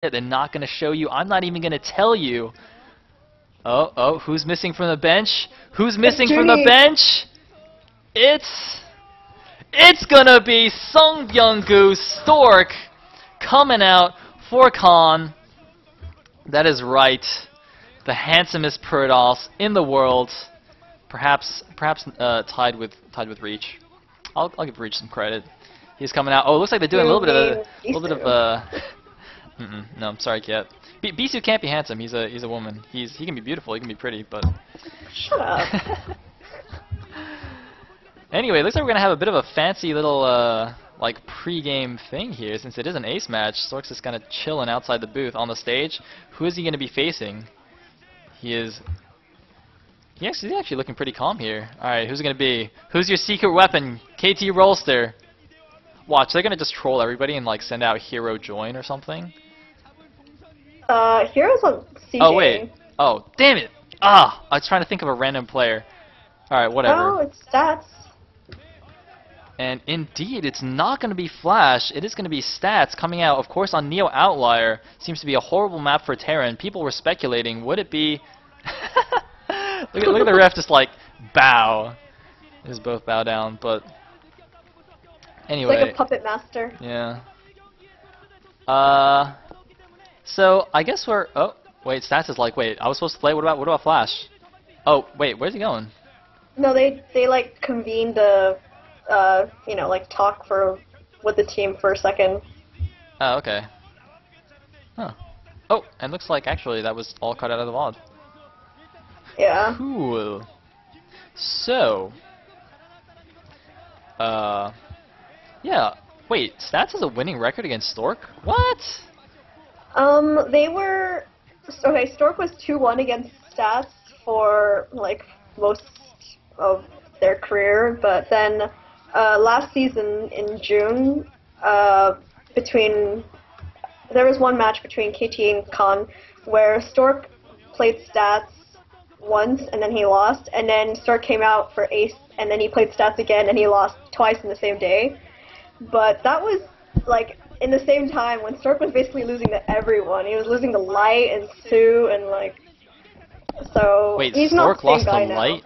They're not going to show you. I'm not even going to tell you. Oh, who's missing from the bench? Who's missing from the bench? It's gonna be Sung Byung-gu Stork coming out for Khan. That is right. The handsomest Protoss in the world. Perhaps tied with Reach. I'll give Reach some credit. He's coming out. Oh, it looks like they're doing a little bit of no, I'm sorry, Kat. Bisu can't be handsome. He's a woman. He can be beautiful. He can be pretty, but shut up. Anyway, looks like we're gonna have a bit of a fancy little like pre-game thing here, since it is an ace match. Stork's just kind of chilling outside the booth on the stage. Who is he gonna be facing? He's actually looking pretty calm here. All right, who's it gonna be? Who's your secret weapon? KT Rolster. Watch, they're gonna just troll everybody and like send out Hero Join or something. Hero's on CJ. Oh wait. Oh, damn it. Ah, I was trying to think of a random player. All right, whatever. Oh, it's stats. And indeed, it's not going to be Flash. It is going to be Stats coming out, of course, on Neo Outlier. Seems to be a horrible map for Terran. People were speculating, would it be... look at the ref just like, bow. They just both bow down, but... Anyway. It's like a puppet master. Yeah. So, I guess we're... Oh, wait, Stats is like, wait, I was supposed to play? What about Flash? Oh, wait, where's he going? No, they like convened a... you know, like talk with the team for a second. Oh, okay. Huh. Oh, and looks like actually that was all cut out of the VOD. Yeah. Cool. So, yeah. Wait, Stats has a winning record against Stork? What? They were... Okay, Stork was 2-1 against Stats for, like, most of their career, but then last season in June, there was one match between KT and Khan where Stork played Stats once and then he lost, and then Stork came out for Ace and then he played Stats again and he lost twice in the same day. But that was like in the same time when Stork was basically losing to everyone. He was losing to Light and Sue and like, so wait, he's Stork not the same lost guy to now. Light?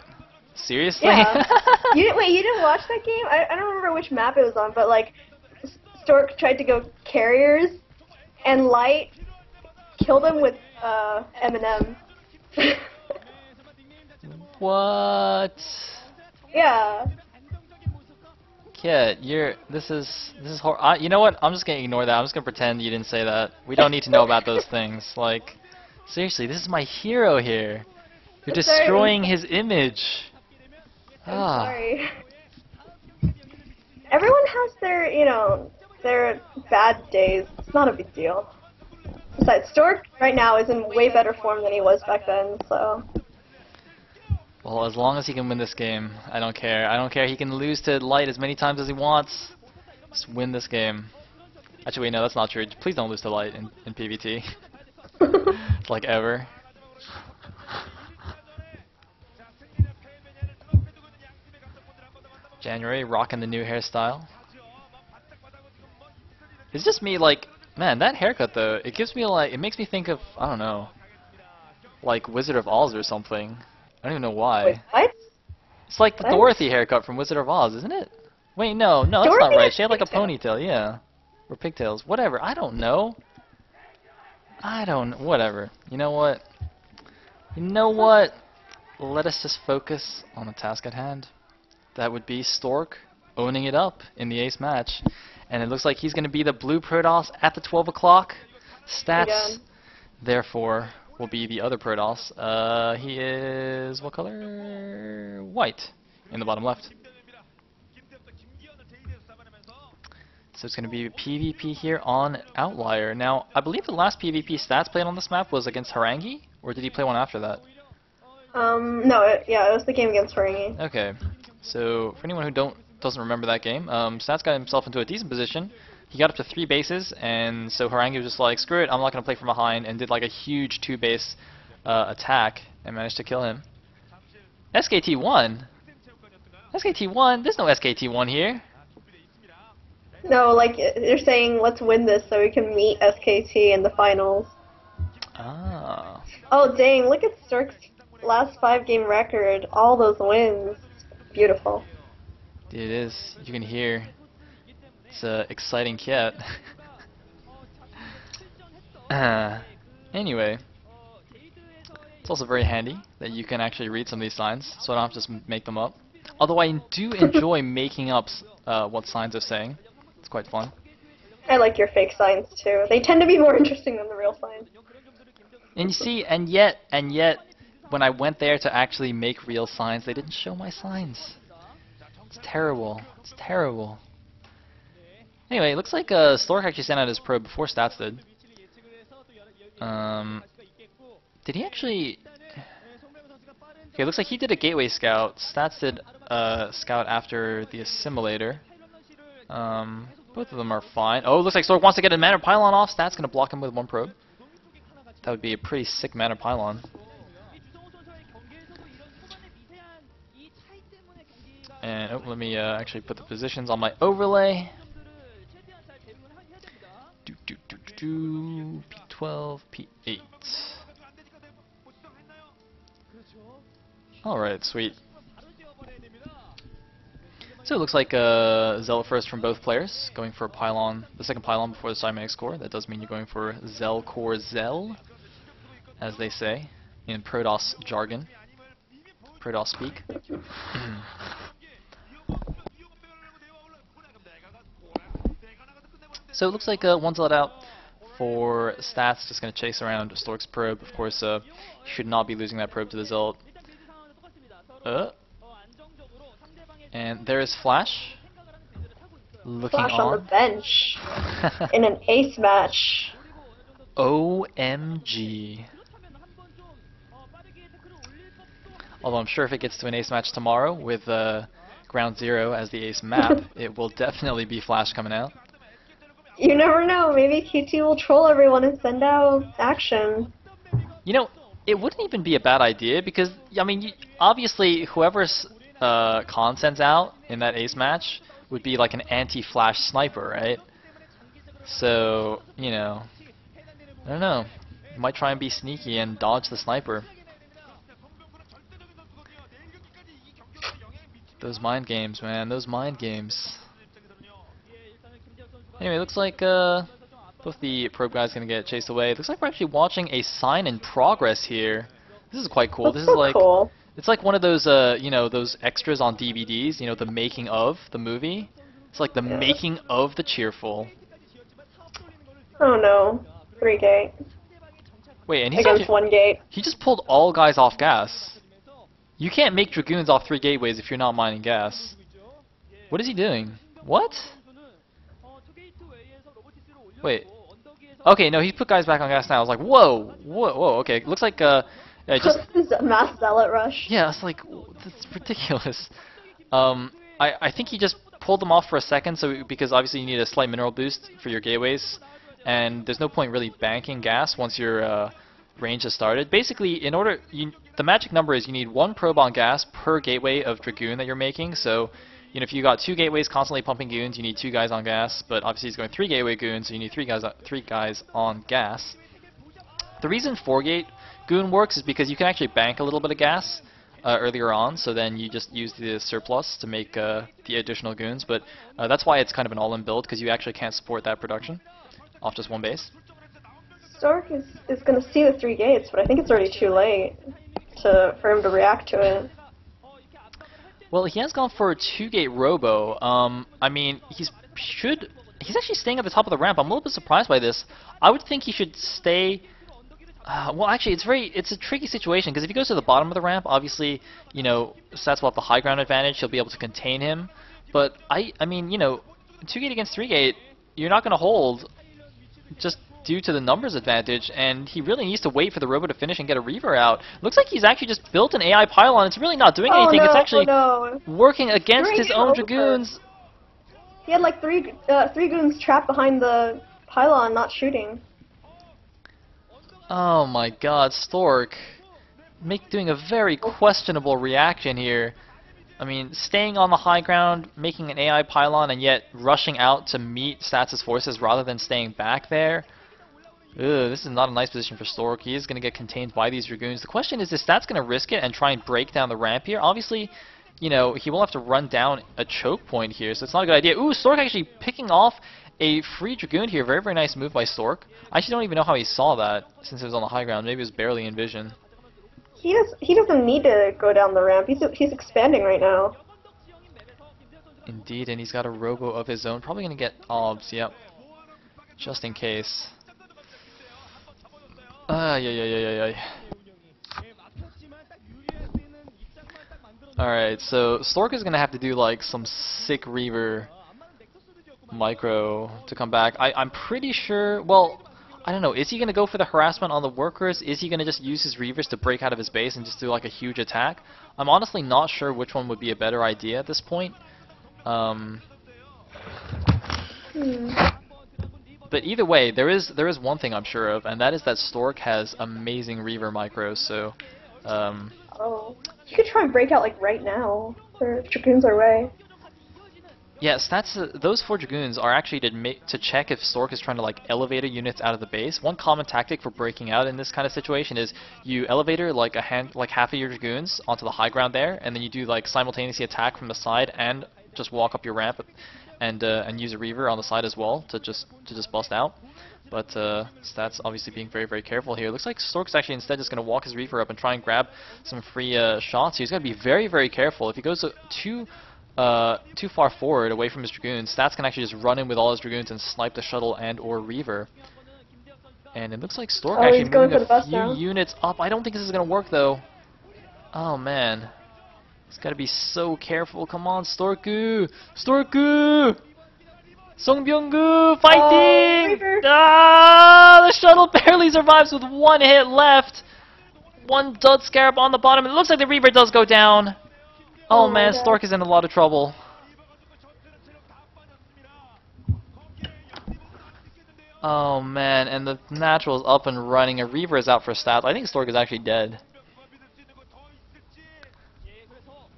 Seriously? Yeah. You didn't watch that game? I don't remember which map it was on, but like Stork tried to go carriers, and Light killed him with Eminem. What? Yeah. Kit, this is you know what? I'm just gonna ignore that. I'm just gonna pretend you didn't say that. We don't need to know about those things. Like, seriously, this is my hero here. You're destroying his image. I'm sorry. Everyone has their, you know, their bad days. It's not a big deal. Besides, Stork right now is in way better form than he was back then, so... Well, as long as he can win this game, I don't care. I don't care. He can lose to Light as many times as he wants. Just win this game. Actually, wait, no, that's not true. Please don't lose to Light in PvT. It's like ever. January, rocking the new hairstyle. It's just me, like, man, that haircut though, it gives me like, it makes me think of, I don't know, like Wizard of Oz or something. I don't even know why. Wait, what? It's like the Dorothy haircut from Wizard of Oz, isn't it? Wait, no, that's not right. She had like a ponytail, yeah. Or pigtails, whatever, I don't know. Whatever. You know what? Let us just focus on the task at hand. That would be Stork owning it up in the ace match. And it looks like he's going to be the blue Protoss at the 12 o'clock. Stats, therefore, will be the other Protoss. He is, what color? White, in the bottom left. So it's going to be PvP here on Outlier. Now, I believe the last PvP Stats played on this map was against Harangi, or did he play one after that? No, it was the game against Harangi. Okay. So, for anyone who doesn't remember that game, Stats got himself into a decent position. He got up to 3 bases, and so Harangi was just like, screw it, I'm not going to play from behind, and did like a huge 2-base attack, and managed to kill him. SKT1? SKT1? There's no SKT1 here. No, like they're saying, let's win this so we can meet SKT in the finals. Ah. Oh dang! Look at Stork's last 5 game record. All those wins. Beautiful. It is. You can hear. It's an exciting cat. Anyway, it's also very handy that you can actually read some of these signs, so I don't have to just make them up. Although I do enjoy making up what signs are saying. It's quite fun. I like your fake signs too. They tend to be more interesting than the real signs. And you see, and yet, when I went there to actually make real signs, they didn't show my signs. It's terrible. It's terrible. Anyway, it looks like Stork actually sent out his probe before Stats did. Did he actually... Okay, it looks like he did a gateway scout. Stats did scout after the assimilator. Both of them are fine. Oh, it looks like Stork wants to get a mana pylon off. Stats gonna block him with one probe. That would be a pretty sick mana pylon. And oh, let me actually put the positions on my overlay. P12, P8. Alright, sweet. So it looks like Zell first from both players, going for a pylon, the second pylon before the Cymatic score. That does mean you're going for Zell core Zell, as they say in Protoss jargon, Protoss speak. So it looks like one's let out for Stats, just going to chase around Stork's probe. Of course, you should not be losing that probe to the Zelt. And there is Flash, looking Flash on the bench in an ace match. OMG. Although I'm sure if it gets to an ace match tomorrow with Ground Zero as the ace map, it will definitely be Flash coming out. You never know. Maybe KT will troll everyone and send out action. You know, it wouldn't even be a bad idea because, I mean, obviously whoever's Khan sends out in that ace match would be like an anti-Flash sniper, right? So, you know, I don't know. You might try and be sneaky and dodge the sniper. Those mind games, man. Those mind games. Anyway, it looks like both the probe guys gonna get chased away. It looks like we're actually watching a sign in progress here. This is quite cool. That's This is so like cool. It's like one of those you know, those extras on DVDs. You know, the making of the movie. It's like the making of the Cheerful. Oh no, 3-gate Wait, and he's against actually, 1-gate. he just pulled all guys off gas. You can't make Dragoons off 3 gateways if you're not mining gas. What is he doing? What? Wait. Okay, no, he put guys back on gas now. I was like, whoa, whoa, whoa. Okay, looks like yeah, just This is a mass zealot rush. yeah, it's like that's ridiculous. I think he just pulled them off for a second, so because obviously you need a slight mineral boost for your gateways, and there's no point really banking gas once your range has started. Basically, in order, the magic number is you need 1 probe on gas per gateway of Dragoon that you're making. So, you know, if you got 2 gateways constantly pumping goons, you need 2 guys on gas. But obviously, he's going 3 gateway goons, so you need 3 guys on gas. The reason 4-gate goon works is because you can actually bank a little bit of gas earlier on, so then you just use the surplus to make the additional goons. But that's why it's kind of an all-in build, because you actually can't support that production off just 1 base. Stork is going to see the 3 gates, but I think it's already too late for him to react to it. Well, he has gone for a 2-gate robo. I mean, he's actually staying at the top of the ramp. I'm a little bit surprised by this. I would think he should stay. Well, actually, it's a tricky situation because if he goes to the bottom of the ramp, obviously, you know, Stats will have the high ground advantage. He'll be able to contain him. But I mean, you know, 2-gate against 3-gate, you're not going to hold just due to the numbers advantage, and he really needs to wait for the robo to finish and get a Reaver out. Looks like he's actually just built an AI pylon. It's really not doing anything. No, it's actually no. working against his own over. Dragoons. He had like three goons trapped behind the pylon, not shooting. Oh my god, Stork. Doing a very questionable reaction here. I mean, staying on the high ground, making an AI pylon, and yet rushing out to meet Stats' forces rather than staying back there. Ugh, this is not a nice position for Stork. He is going to get contained by these Dragoons. The question is Stats going to risk it and try and break down the ramp here? Obviously, you know, he will have to run down a choke point here, so it's not a good idea. Ooh, Stork actually picking off a free Dragoon here. Very, very nice move by Stork. I actually don't even know how he saw that since it was on the high ground. Maybe it was barely in vision. He doesn't need to go down the ramp. He's expanding right now. Indeed, and he's got a robo of his own. Probably going to get obs, yep. Just in case. Yeah. Alright, so Stork is going to have to do like some sick Reaver micro to come back. I'm pretty sure, well, I don't know, is he going to go for the harassment on the workers? Is he going to just use his Reavers to break out of his base and just do like a huge attack? I'm honestly not sure which one would be a better idea at this point. But either way, there is one thing I'm sure of, and that is that Stork has amazing Reaver micros, so... Oh, you could try and break out like right now. Their Dragoons are away. Yeah, those 4 Dragoons are actually to check if Stork is trying to like elevator units out of the base. One common tactic for breaking out in this kind of situation is you elevator like half of your Dragoons onto the high ground there, and then you do like simultaneously attack from the side and just walk up your ramp and use a Reaver on the side as well to just bust out. But Stats obviously being very, very careful here. Looks like Stork's actually instead just going to walk his Reaver up and try and grab some free shots. He's got to be very, very careful. If he goes too far forward away from his Dragoons, Stats can actually just run in with all his Dragoons and snipe the shuttle and or Reaver. And it looks like Stork actually moving a few units up. I don't think this is going to work though. Oh man. He's got to be so careful. Come on, Storku! Storku! Songbyung-gu fighting! The shuttle barely survives with 1 hit left. 1 Dud Scarab on the bottom. It looks like the Reaver does go down. Oh man, Stork is in a lot of trouble. Oh man, and the natural is up and running. A Reaver is out for Stats. I think Stork is actually dead.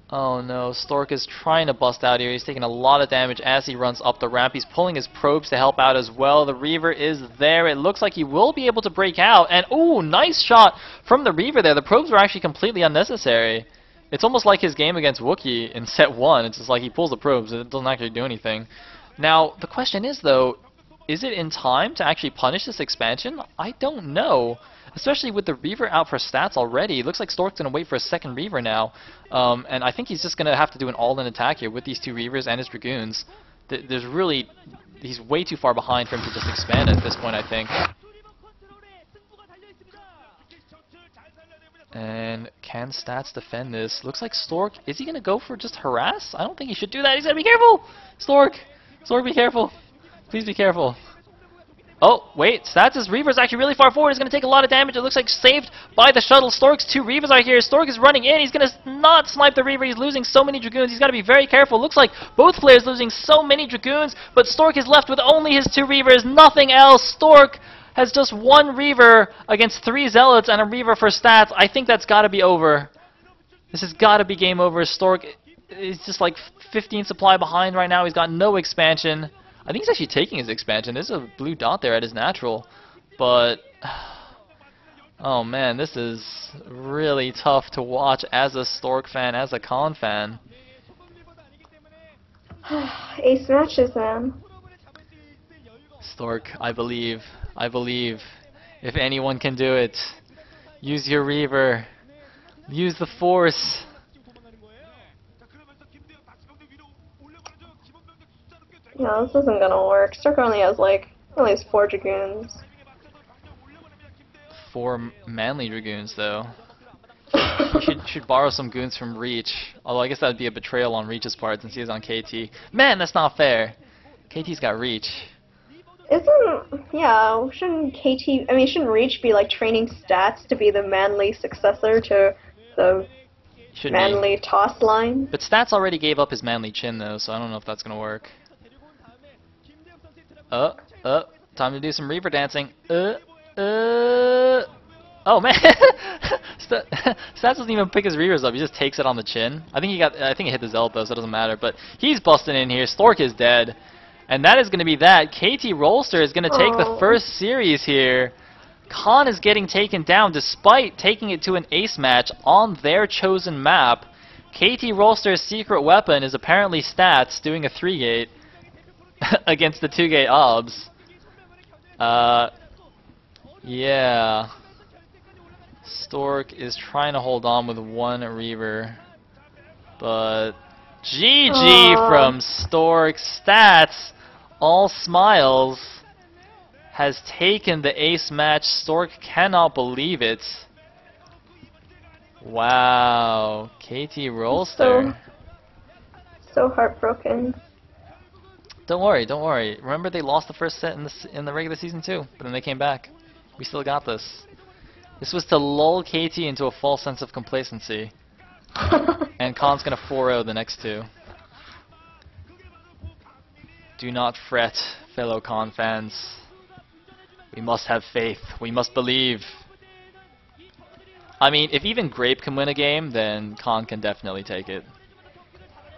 Oh no, Stork is trying to bust out here. He's taking a lot of damage as he runs up the ramp. He's pulling his probes to help out as well. The Reaver is there. It looks like he will be able to break out. And ooh, nice shot from the Reaver there. The probes were actually completely unnecessary. It's almost like his game against Wookiee in set 1. It's just like he pulls the probes and it doesn't actually do anything. Now, the question is though, is it in time to actually punish this expansion? I don't know. Especially with the Reaver out for Stats already. It looks like Stork's going to wait for a second Reaver now. And I think he's just going to have to do an all-in attack here with these 2 Reavers and his Dragoons. He's way too far behind for him to just expand at this point, I think. And can Stats defend this? Looks like Stork, is he going to go for just harass? I don't think he should do that. He's got to be careful! Stork, be careful. Please be careful. Oh, wait, Stats' Reaver's actually really far forward. He's going to take a lot of damage. It looks like saved by the shuttle. Stork's 2 Reavers are here. Stork is running in. He's going to not snipe the Reaver. He's losing so many Dragoons. He's got to be very careful. Looks like both players losing so many Dragoons, but Stork is left with only his 2 Reavers, nothing else. Stork has just 1 Reaver against 3 Zealots and a Reaver for Stats. I think that's got to be over. This has got to be game over. Stork is just like 15 supply behind right now. He's got no expansion. I think he's actually taking his expansion. There's a blue dot there at his natural. But, oh man, this is really tough to watch as a Stork fan, as a Khan fan. Ace matches, man. Stork, I believe. If anyone can do it, use your Reaver. Use the Force. No, this isn't gonna work. Stork only has 4 Dragoons. 4 manly Dragoons, though. should borrow some goons from Reach. Although I guess that would be a betrayal on Reach's part since he's on KT. Man, that's not fair. KT's got Reach. Shouldn't Reach be training Stats to be the manly successor to the manly toss line? But Stats already gave up his manly chin though, so I don't know if that's gonna work. Time to do some Reaver dancing. Oh man, Stats doesn't even pick his reavers up. He just takes it on the chin. I think he hit his elbow, so it doesn't matter. But he's busting in here. Stork is dead, and that is going to be that. KT Rolster is going to take the first series here. Khan is getting taken down despite taking it to an ace match on their chosen map. KT Rolster's secret weapon is apparently Stats doing a 3-gate against the 2-gate obs. Yeah. Stork is trying to hold on with one Reaver. But GG from Stork. Stats, all smiles, has taken the ace match. Stork cannot believe it. Wow. KT Rolster. So heartbroken. Don't worry, don't worry. Remember they lost the first set in the regular season too, but then they came back. We still got this. This was to lull KT into a false sense of complacency. And Khan's gonna 4-0 the next two. Do not fret, fellow Khan fans. We must have faith. We must believe. I mean, if even Grape can win a game, then Khan can definitely take it.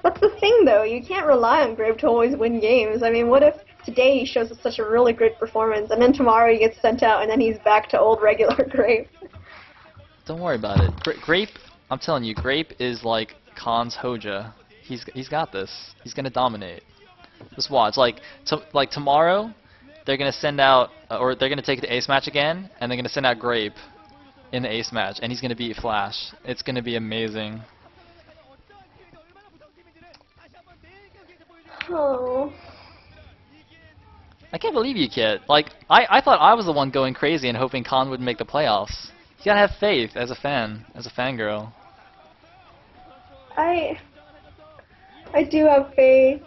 That's the thing, though. You can't rely on Grape to always win games. I mean, what if today he shows us such a really great performance, and then tomorrow he gets sent out, and then he's back to old regular Grape? Don't worry about it. Grape, I'm telling you, Grape is like Khan's Hoja. He's got this. He's gonna dominate. Just watch. Like tomorrow, they're gonna send out, or they're gonna take the ace match again, and they're gonna send out Grape in the ace match, and he's gonna beat Flash. It's gonna be amazing. Oh. I can't believe you, Kit. Like, I thought I was the one going crazy and hoping Khan would make the playoffs. You gotta have faith as a fan, as a fangirl. I do have faith.